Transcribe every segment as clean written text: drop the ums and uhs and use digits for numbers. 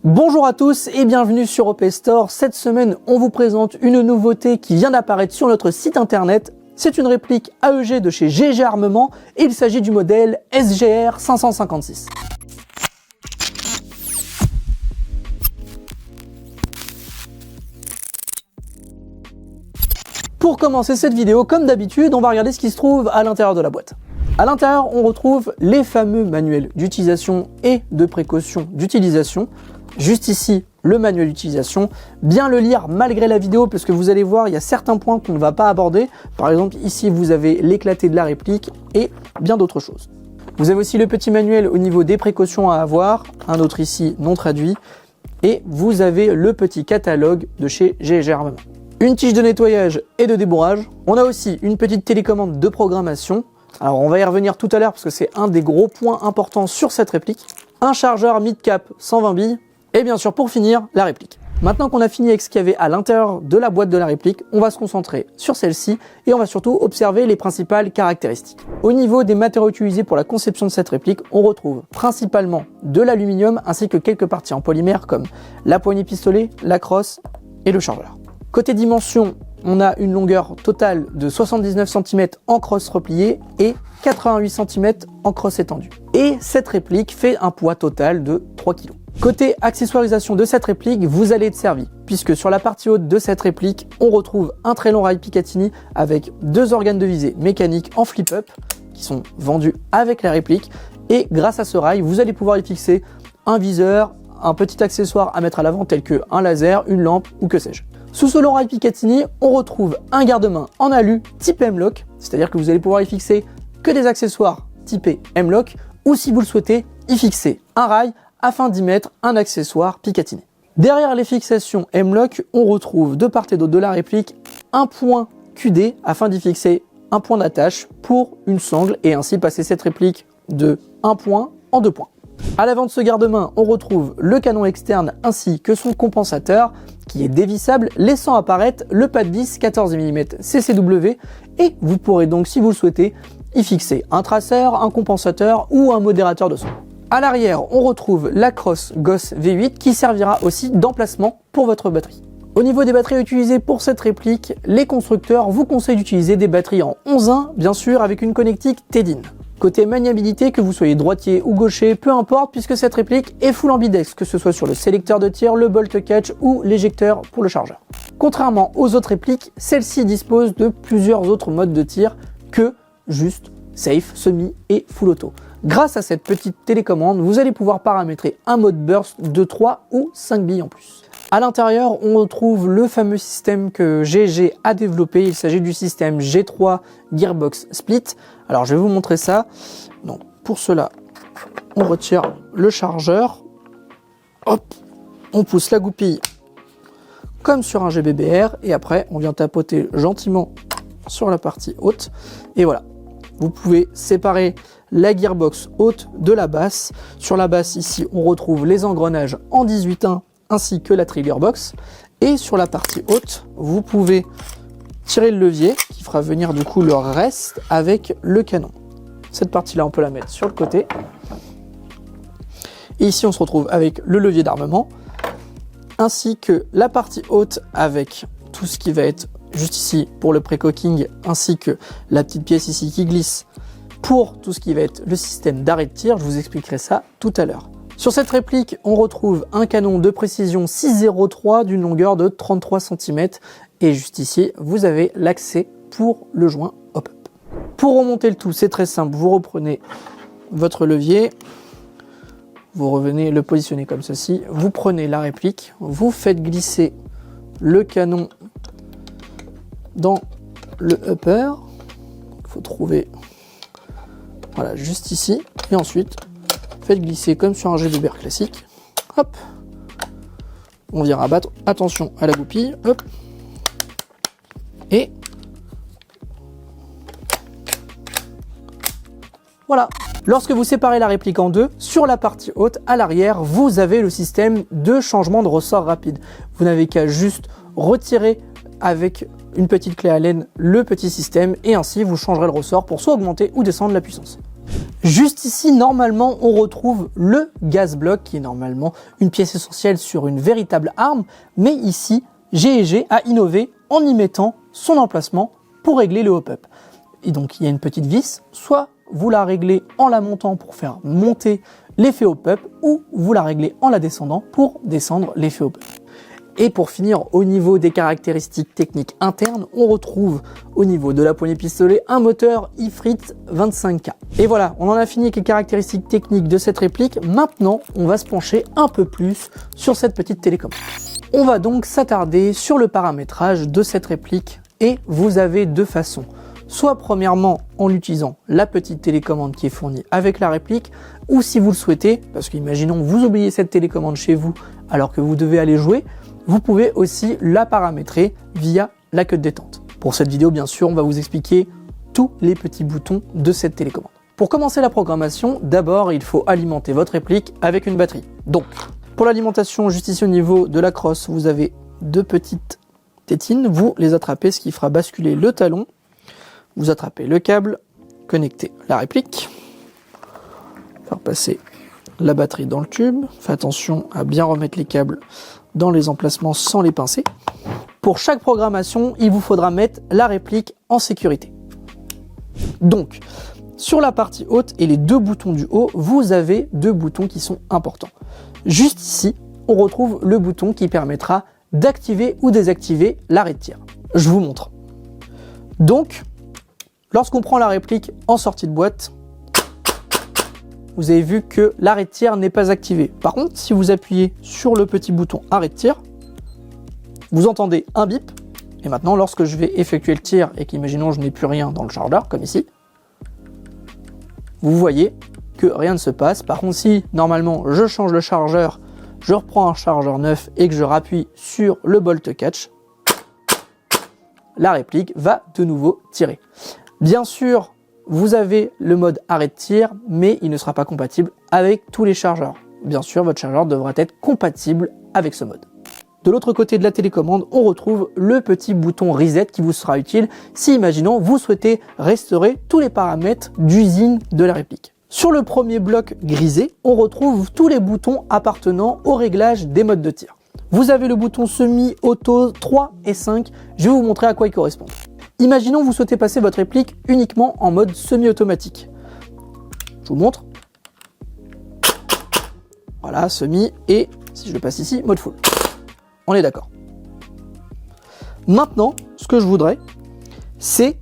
Bonjour à tous et bienvenue sur OP Store. Cette semaine, on vous présente une nouveauté qui vient d'apparaître sur notre site internet. C'est une réplique AEG de chez GG Armement et il s'agit du modèle SGR 556. Pour commencer cette vidéo, comme d'habitude, on va regarder ce qui se trouve à l'intérieur de la boîte. À l'intérieur, on retrouve les fameux manuels d'utilisation et de précaution d'utilisation. Juste ici, le manuel d'utilisation. Bien le lire malgré la vidéo, parce que vous allez voir, il y a certains points qu'on ne va pas aborder. Par exemple, ici, vous avez l'éclaté de la réplique et bien d'autres choses. Vous avez aussi le petit manuel au niveau des précautions à avoir, un autre ici non traduit, et vous avez le petit catalogue de chez GG Armement. Une tige de nettoyage et de débourrage. On a aussi une petite télécommande de programmation. Alors on va y revenir tout à l'heure parce que c'est un des gros points importants sur cette réplique. Un chargeur mid-cap 120 billes. Et bien sûr, pour finir, la réplique. Maintenant qu'on a fini avec ce qu'il y avait à l'intérieur de la boîte de la réplique, on va se concentrer sur celle-ci et on va surtout observer les principales caractéristiques. Au niveau des matériaux utilisés pour la conception de cette réplique, on retrouve principalement de l'aluminium ainsi que quelques parties en polymère comme la poignée pistolet, la crosse et le chargeur. Côté dimension, on a une longueur totale de 79 cm en crosse repliée et 88 cm en crosse étendue. Et cette réplique fait un poids total de 3 kg. Côté accessoirisation de cette réplique, vous allez être servi, puisque sur la partie haute de cette réplique, on retrouve un très long rail Picatinny avec deux organes de visée mécaniques en flip-up qui sont vendus avec la réplique. Et grâce à ce rail, vous allez pouvoir y fixer un viseur, un petit accessoire à mettre à l'avant tel que un laser, une lampe ou que sais-je. Sous ce long rail Picatinny, on retrouve un garde-main en alu type M-Lock, c'est-à-dire que vous allez pouvoir y fixer que des accessoires typés M-Lock, ou si vous le souhaitez, y fixer un rail afin d'y mettre un accessoire Picatinny. Derrière les fixations M-Lock, on retrouve de part et d'autre de la réplique un point QD afin d'y fixer un point d'attache pour une sangle et ainsi passer cette réplique de 1 point en 2 points. À l'avant de ce garde-main, on retrouve le canon externe ainsi que son compensateur qui est dévissable, laissant apparaître le pas de vis 14 mm CCW et vous pourrez donc, si vous le souhaitez, y fixer un traceur, un compensateur ou un modérateur de son. À l'arrière, on retrouve la crosse Goss V8 qui servira aussi d'emplacement pour votre batterie. Au niveau des batteries utilisées pour cette réplique, les constructeurs vous conseillent d'utiliser des batteries en 11-1, bien sûr avec une connectique TEDIN. Côté maniabilité, que vous soyez droitier ou gaucher, peu importe puisque cette réplique est full ambidex, que ce soit sur le sélecteur de tir, le bolt catch ou l'éjecteur pour le chargeur. Contrairement aux autres répliques, celle-ci dispose de plusieurs autres modes de tir que juste safe, semi et full auto. Grâce à cette petite télécommande, vous allez pouvoir paramétrer un mode burst de 3 ou 5 billes en plus. À l'intérieur, on retrouve le fameux système que GG a développé. Il s'agit du système G3 Gearbox Split. Alors, je vais vous montrer ça. Donc, pour cela, on retire le chargeur. Hop, on pousse la goupille comme sur un GBBR. Et après, on vient tapoter gentiment sur la partie haute. Et voilà. Vous pouvez séparer la gearbox haute de la basse. Sur la basse, ici, on retrouve les engrenages en 18-1 ainsi que la trigger box. Et sur la partie haute, vous pouvez tirer le levier qui fera venir du coup le reste avec le canon. Cette partie-là, on peut la mettre sur le côté. Et ici, on se retrouve avec le levier d'armement ainsi que la partie haute avec tout ce qui va être juste ici pour le pré-cocking ainsi que la petite pièce ici qui glisse pour tout ce qui va être le système d'arrêt de tir. Je vous expliquerai ça tout à l'heure. Sur cette réplique, on retrouve un canon de précision 6.03 d'une longueur de 33 cm et juste ici, vous avez l'accès pour le joint hop-up. Pour remonter le tout, c'est très simple, vous reprenez votre levier, vous revenez le positionner comme ceci, vous prenez la réplique, vous faites glisser le canon dans le upper, il faut trouver, voilà, juste ici, et ensuite, faites glisser comme sur un GBBR classique, hop, on vient rabattre, attention à la goupille, hop, et voilà. Lorsque vous séparez la réplique en deux, sur la partie haute, à l'arrière, vous avez le système de changement de ressort rapide. Vous n'avez qu'à juste retirer avec une petite clé Allen le petit système et ainsi vous changerez le ressort pour soit augmenter ou descendre la puissance. Juste ici, normalement, on retrouve le gaz block, qui est normalement une pièce essentielle sur une véritable arme, mais ici, GEG a innové en y mettant son emplacement pour régler le hop-up. Et donc, il y a une petite vis, soit vous la réglez en la montant pour faire monter l'effet hop-up, ou vous la réglez en la descendant pour descendre l'effet hop-up. Et pour finir, au niveau des caractéristiques techniques internes, on retrouve au niveau de la poignée pistolet un moteur Ifrit 25K. Et voilà, on en a fini avec les caractéristiques techniques de cette réplique. Maintenant, on va se pencher un peu plus sur cette petite télécommande. On va donc s'attarder sur le paramétrage de cette réplique et vous avez deux façons. Soit premièrement en utilisant la petite télécommande qui est fournie avec la réplique, ou si vous le souhaitez, parce qu'imaginons vous oubliez cette télécommande chez vous alors que vous devez aller jouer, vous pouvez aussi la paramétrer via la queue de détente. Pour cette vidéo, bien sûr, on va vous expliquer tous les petits boutons de cette télécommande. Pour commencer la programmation, d'abord, il faut alimenter votre réplique avec une batterie. Donc, pour l'alimentation, juste ici au niveau de la crosse, vous avez deux petites tétines. Vous les attrapez, ce qui fera basculer le talon. Vous attrapez le câble, connectez la réplique, faire passer la batterie dans le tube. Faites attention à bien remettre les câbles dans les emplacements sans les pincer. Pour chaque programmation, il vous faudra mettre la réplique en sécurité. Donc, sur la partie haute et les deux boutons du haut, vous avez deux boutons qui sont importants. Juste ici, on retrouve le bouton qui permettra d'activer ou désactiver l'arrêt de tir. Je vous montre. Donc, lorsqu'on prend la réplique en sortie de boîte, vous avez vu que l'arrêt de tir n'est pas activé. Par contre, si vous appuyez sur le petit bouton arrêt de tir, vous entendez un bip. Et maintenant, lorsque je vais effectuer le tir et qu'imaginons je n'ai plus rien dans le chargeur, comme ici, vous voyez que rien ne se passe. Par contre, si normalement je change le chargeur, je reprends un chargeur neuf et que je rappuie sur le bolt catch, la réplique va de nouveau tirer. Bien sûr, vous avez le mode arrêt de tir, mais il ne sera pas compatible avec tous les chargeurs. Bien sûr, votre chargeur devra être compatible avec ce mode. De l'autre côté de la télécommande, on retrouve le petit bouton reset qui vous sera utile si, imaginons, vous souhaitez restaurer tous les paramètres d'usine de la réplique. Sur le premier bloc grisé, on retrouve tous les boutons appartenant au réglage des modes de tir. Vous avez le bouton semi, auto 3 et 5, je vais vous montrer à quoi ils correspondent. Imaginons vous souhaitez passer votre réplique uniquement en mode semi-automatique. Je vous montre. Voilà, semi, et si je le passe ici, mode full. On est d'accord. Maintenant, ce que je voudrais, c'est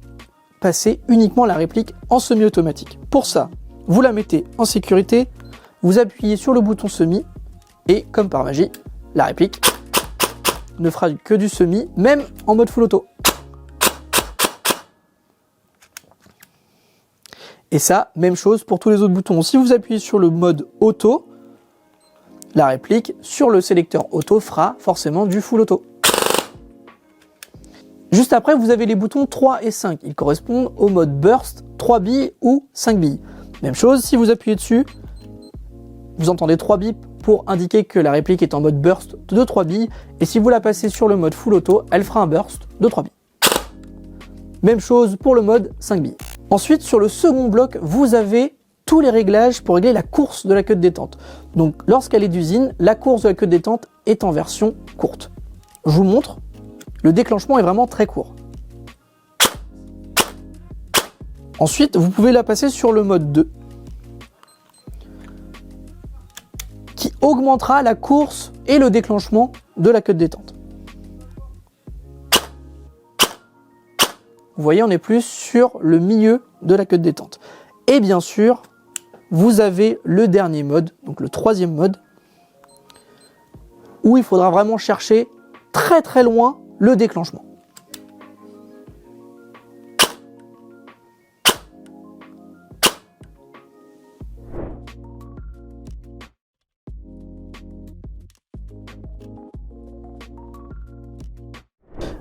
passer uniquement la réplique en semi-automatique. Pour ça, vous la mettez en sécurité, vous appuyez sur le bouton semi, et comme par magie, la réplique ne fera que du semi, même en mode full auto. Et ça, même chose pour tous les autres boutons. Si vous appuyez sur le mode auto, la réplique sur le sélecteur auto fera forcément du full auto. Juste après, vous avez les boutons 3 et 5. Ils correspondent au mode burst, 3 billes ou 5 billes. Même chose, si vous appuyez dessus, vous entendez 3 bips pour indiquer que la réplique est en mode burst de 3 billes. Et si vous la passez sur le mode full auto, elle fera un burst de 3 billes. Même chose pour le mode 5 billes. Ensuite, sur le second bloc, vous avez tous les réglages pour régler la course de la queue de détente. Donc, lorsqu'elle est d'usine, la course de la queue de détente est en version courte. Je vous montre, le déclenchement est vraiment très court. Ensuite, vous pouvez la passer sur le mode 2, qui augmentera la course et le déclenchement de la queue de détente. Vous voyez, on est plus sur le milieu de la queue de détente. Et bien sûr, vous avez le dernier mode, donc le troisième mode, où il faudra vraiment chercher très très loin le déclenchement.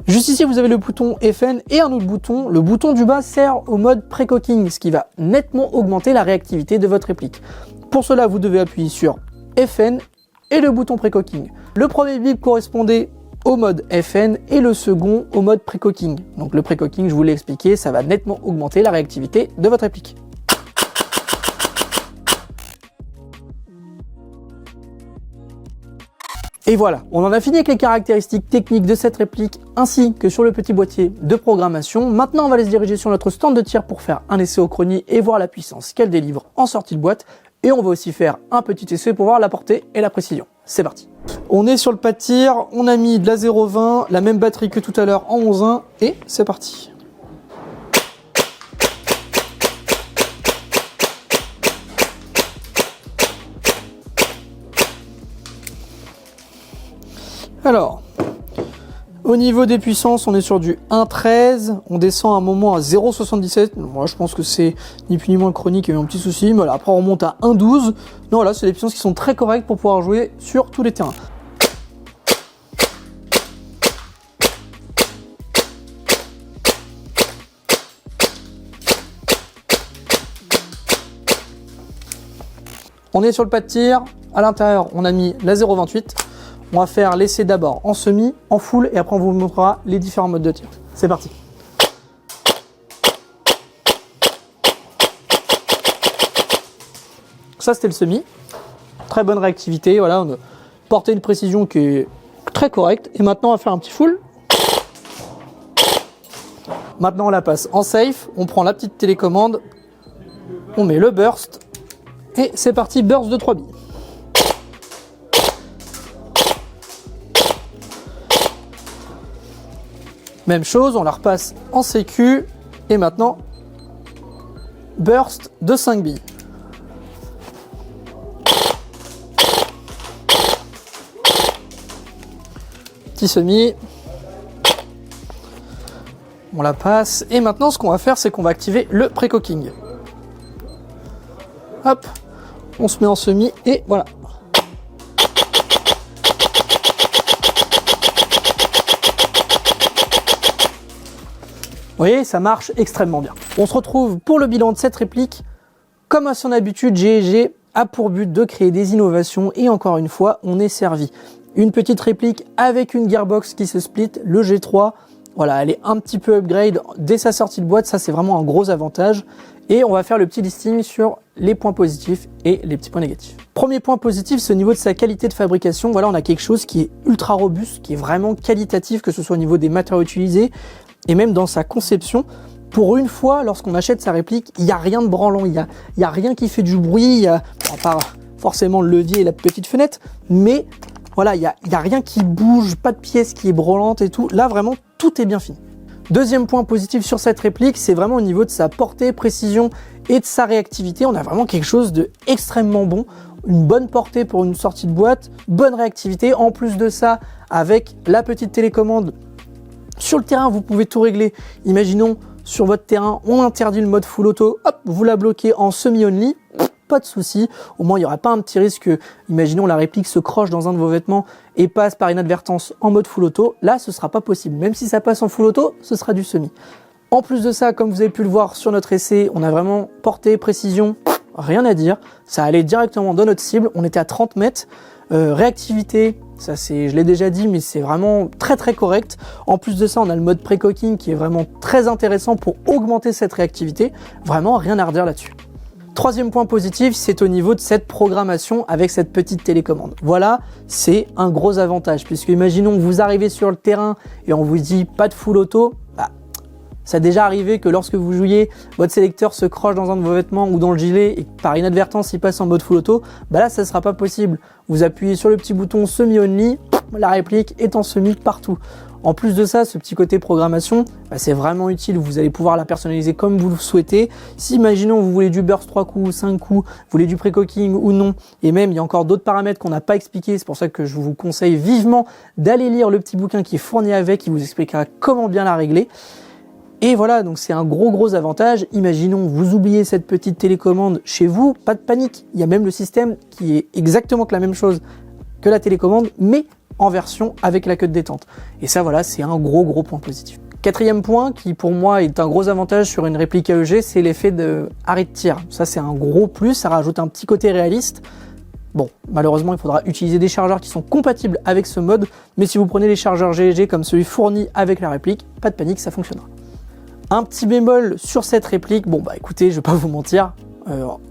Juste ici, vous avez le bouton FN et un autre bouton. Le bouton du bas sert au mode pré-cocking, ce qui va nettement augmenter la réactivité de votre réplique. Pour cela, vous devez appuyer sur FN et le bouton pré-cocking. Le premier bip correspondait au mode FN et le second au mode pré-cocking. Donc le pré-cocking, je vous l'ai expliqué, ça va nettement augmenter la réactivité de votre réplique. Et voilà, on en a fini avec les caractéristiques techniques de cette réplique ainsi que sur le petit boîtier de programmation. Maintenant, on va aller se diriger sur notre stand de tir pour faire un essai au chrony et voir la puissance qu'elle délivre en sortie de boîte. Et on va aussi faire un petit essai pour voir la portée et la précision. C'est parti. On est sur le pas de tir, on a mis de la 0,20, la même batterie que tout à l'heure en 11.1 et c'est parti. Alors, au niveau des puissances, on est sur du 1,13, on descend à un moment à 0,77, moi je pense que c'est ni plus ni moins le chronique qui a eu un petit souci, mais voilà, après on remonte à 1,12, non là c'est des puissances qui sont très correctes pour pouvoir jouer sur tous les terrains. On est sur le pas de tir, à l'intérieur on a mis la 0,28. On va faire l'essai d'abord en semi, en full, et après on vous montrera les différents modes de tir. C'est parti. Ça c'était le semi. Très bonne réactivité, voilà, on a porté une précision qui est très correcte. Et maintenant on va faire un petit full. Maintenant on la passe en safe, on prend la petite télécommande, on met le burst, et c'est parti, burst de 3 billes. Même chose, on la repasse en sécu, et maintenant, burst de 5 billes. Petit semi. On la passe, et maintenant ce qu'on va faire, c'est qu'on va activer le pré-cocking. Hop, on se met en semi, et voilà. Vous voyez, ça marche extrêmement bien. On se retrouve pour le bilan de cette réplique. Comme à son habitude, GSG a pour but de créer des innovations et encore une fois, on est servi. Une petite réplique avec une gearbox qui se split, le G3. Voilà, elle est un petit peu upgrade dès sa sortie de boîte, ça c'est vraiment un gros avantage. Et on va faire le petit listing sur les points positifs et les petits points négatifs. Premier point positif, c'est au niveau de sa qualité de fabrication. Voilà, on a quelque chose qui est ultra robuste, qui est vraiment qualitatif, que ce soit au niveau des matériaux utilisés, et même dans sa conception. Pour une fois, lorsqu'on achète sa réplique, il n'y a rien de branlant, il y a rien qui fait du bruit, à part forcément le levier et la petite fenêtre, mais voilà, il y a rien qui bouge, pas de pièce qui est branlante et tout. Là, vraiment, tout est bien fini. Deuxième point positif sur cette réplique, c'est vraiment au niveau de sa portée, précision et de sa réactivité. On a vraiment quelque chose de extrêmement bon. Une bonne portée pour une sortie de boîte, bonne réactivité. En plus de ça, avec la petite télécommande, sur le terrain, vous pouvez tout régler. Imaginons, sur votre terrain, on interdit le mode full auto, hop, vous la bloquez en semi-only, pas de souci. Au moins, il n'y aura pas un petit risque. Imaginons, la réplique se croche dans un de vos vêtements et passe par inadvertance en mode full auto. Là, ce sera pas possible. Même si ça passe en full auto, ce sera du semi. En plus de ça, comme vous avez pu le voir sur notre essai, on a vraiment portée, précision, rien à dire. Ça allait directement dans notre cible. On était à 30 mètres. Réactivité, ça c'est, je l'ai déjà dit, mais c'est vraiment très très correct. En plus de ça, on a le mode pré-cocking qui est vraiment très intéressant pour augmenter cette réactivité. Vraiment rien à redire là-dessus. Troisième point positif, c'est au niveau de cette programmation avec cette petite télécommande. Voilà, c'est un gros avantage puisque imaginons vous arrivez sur le terrain et on vous dit pas de full auto. Ça a déjà arrivé que lorsque vous jouiez, votre sélecteur se croche dans un de vos vêtements ou dans le gilet et par inadvertance il passe en mode full auto, là ça ne sera pas possible. Vous appuyez sur le petit bouton semi-only, la réplique est en semi partout. En plus de ça, ce petit côté programmation, c'est vraiment utile. Vous allez pouvoir la personnaliser comme vous le souhaitez. Si, imaginons, vous voulez du burst 3 coups, 5 coups, vous voulez du pré-cocking ou non, et même, il y a encore d'autres paramètres qu'on n'a pas expliqués. C'est pour ça que je vous conseille vivement d'aller lire le petit bouquin qui est fourni avec, qui vous expliquera comment bien la régler. Et voilà, donc c'est un gros avantage. Imaginons, vous oubliez cette petite télécommande chez vous, pas de panique. Il y a même le système qui est exactement que la même chose que la télécommande, mais en version avec la queue de détente. Et ça, voilà, c'est un gros point positif. Quatrième point, qui pour moi est un gros avantage sur une réplique AEG, c'est l'effet de arrêt de tir. Ça, c'est un gros plus, ça rajoute un petit côté réaliste. Bon, malheureusement, il faudra utiliser des chargeurs qui sont compatibles avec ce mode, mais si vous prenez les chargeurs GSG comme celui fourni avec la réplique, pas de panique, ça fonctionnera. Un petit bémol sur cette réplique, bon bah écoutez, je vais pas vous mentir,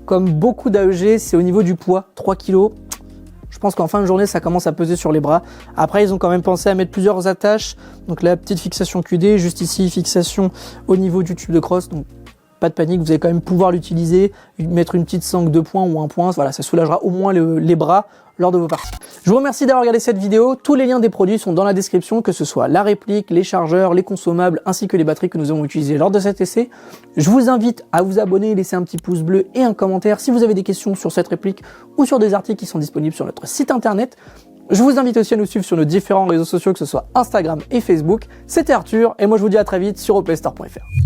comme beaucoup d'AEG, c'est au niveau du poids, 3 kg. Je pense qu'en fin de journée, ça commence à peser sur les bras. Après, ils ont quand même pensé à mettre plusieurs attaches. Donc la petite fixation QD, juste ici, fixation au niveau du tube de crosse. Donc pas de panique, vous allez quand même pouvoir l'utiliser, mettre une petite sangle 2 points ou 1 point, voilà, ça soulagera au moins les bras lors de vos parties. Je vous remercie d'avoir regardé cette vidéo. Tous les liens des produits sont dans la description, que ce soit la réplique, les chargeurs, les consommables, ainsi que les batteries que nous avons utilisées lors de cet essai. Je vous invite à vous abonner, laisser un petit pouce bleu et un commentaire si vous avez des questions sur cette réplique ou sur des articles qui sont disponibles sur notre site internet. Je vous invite aussi à nous suivre sur nos différents réseaux sociaux, que ce soit Instagram et Facebook. C'était Arthur, et moi je vous dis à très vite sur opstore.fr.